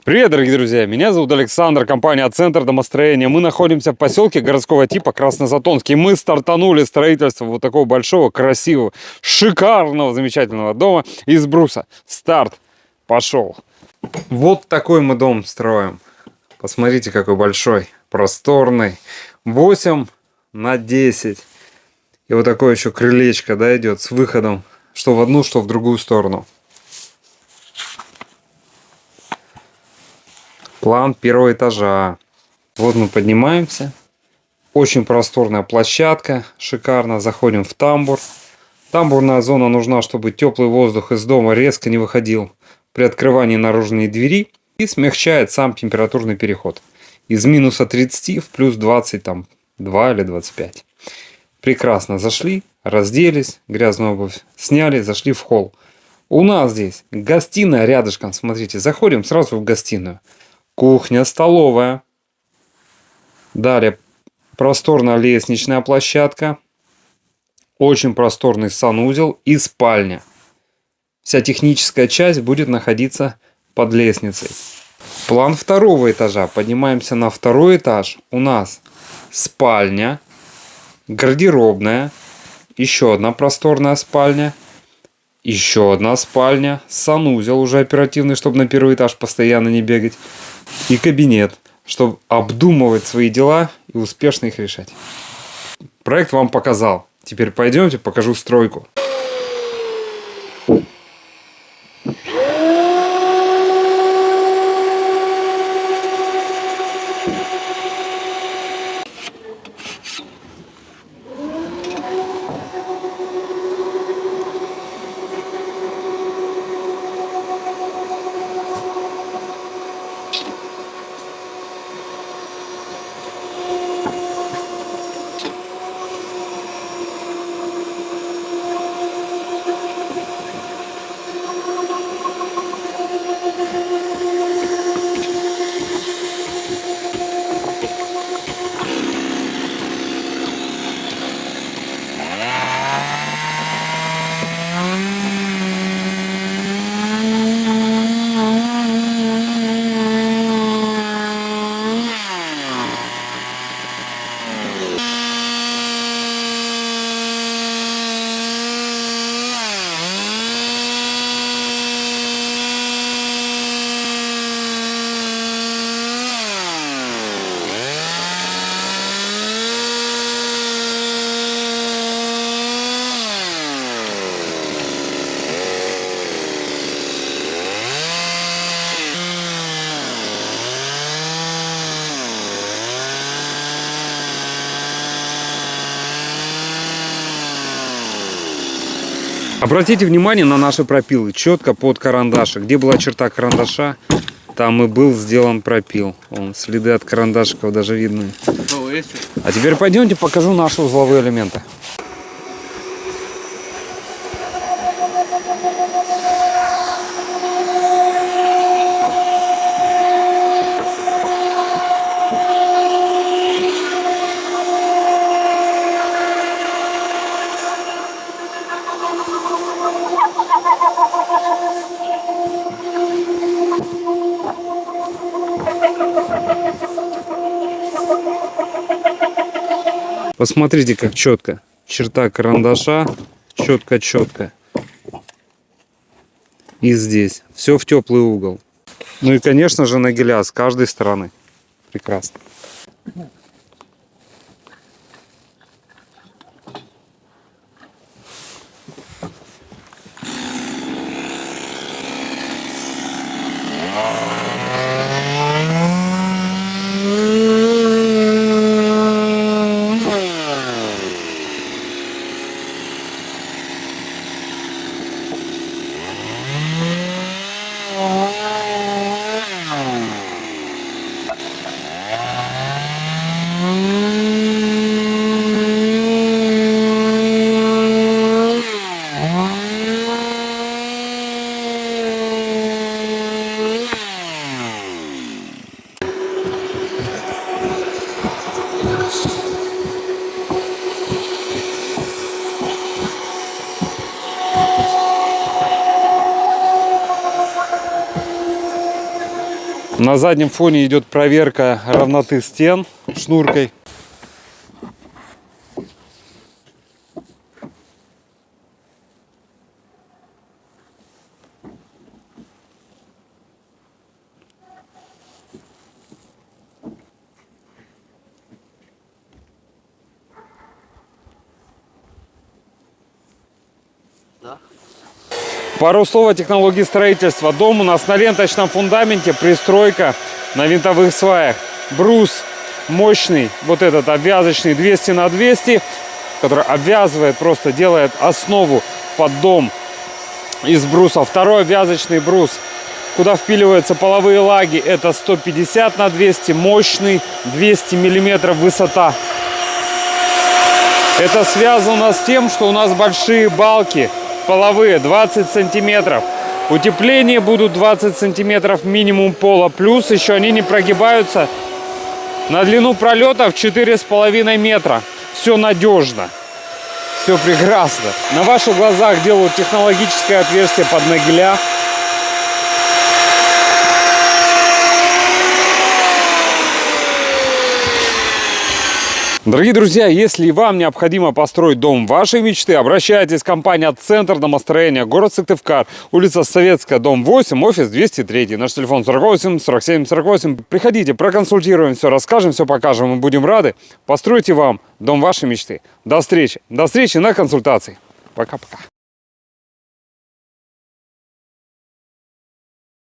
Привет, дорогие друзья! Меня зовут Александр, компания «Центр домостроения». Мы находимся в поселке городского типа Краснозатонский. Мы стартанули строительство вот такого большого, красивого, шикарного, замечательного дома из бруса. Старт пошел. Вот такой мы дом строим. Посмотрите, какой большой, просторный. 8 на 10. И вот такое еще крылечко, да, идет с выходом, что в одну, что в другую сторону. План первого этажа. Вот мы поднимаемся. Очень просторная площадка. Шикарно. Заходим в тамбур. Тамбурная зона нужна, чтобы теплый воздух из дома резко не выходил при открывании наружной двери. И смягчает сам температурный переход. Из минуса 30 в плюс 20, там 2 или 25. Прекрасно. Зашли, разделись, грязную обувь сняли, зашли в холл. У нас здесь гостиная рядышком. Смотрите, заходим сразу в гостиную. Кухня, столовая. Далее просторная лестничная площадка. Очень просторный санузел и спальня. Вся техническая часть будет находиться под лестницей. План второго этажа. Поднимаемся на второй этаж. У нас спальня, гардеробная, еще одна просторная спальня, еще одна спальня, санузел уже оперативный, чтобы на первый этаж постоянно не бегать. И кабинет, чтобы обдумывать свои дела и успешно их решать. Проект вам показал. Теперь пойдемте, покажу стройку. Обратите внимание на наши пропилы. Четко под карандаши. Где была черта карандаша, там и был сделан пропил. Вон, следы от карандашиков даже видны. А теперь пойдемте покажу наши узловые элементы. Посмотрите, как четко. Черта карандаша. Четко-четко. И здесь. Все в теплый угол. Ну и, конечно же, нагиля с каждой стороны. Прекрасно. На заднем фоне идет проверка равноты стен шнуркой. Пару слов о технологии строительства. Дом у нас на ленточном фундаменте, пристройка на винтовых сваях. Брус мощный, вот этот обвязочный 200 на 200, который обвязывает, просто делает основу под дом из бруса. Второй обвязочный брус, куда впиливаются половые лаги, это 150 на 200, мощный, 200 миллиметров высота. Это связано с тем, что у нас большие балки половые 20 сантиметров. Утепление будут 20 сантиметров минимум пола. Плюс еще они не прогибаются на длину пролета в 4,5 метра. Все надежно. Все прекрасно. На ваших глазах делают технологическое отверстие под нагеля. Дорогие друзья, если вам необходимо построить дом вашей мечты, обращайтесь. Компания «Центр домостроения», город Сыктывкар, улица Советская, дом 8, офис 203. Наш телефон 48 47 48. Приходите, проконсультируем все, расскажем, все покажем. Мы будем рады. Постройте вам дом вашей мечты. До встречи. До встречи на консультации. Пока-пока.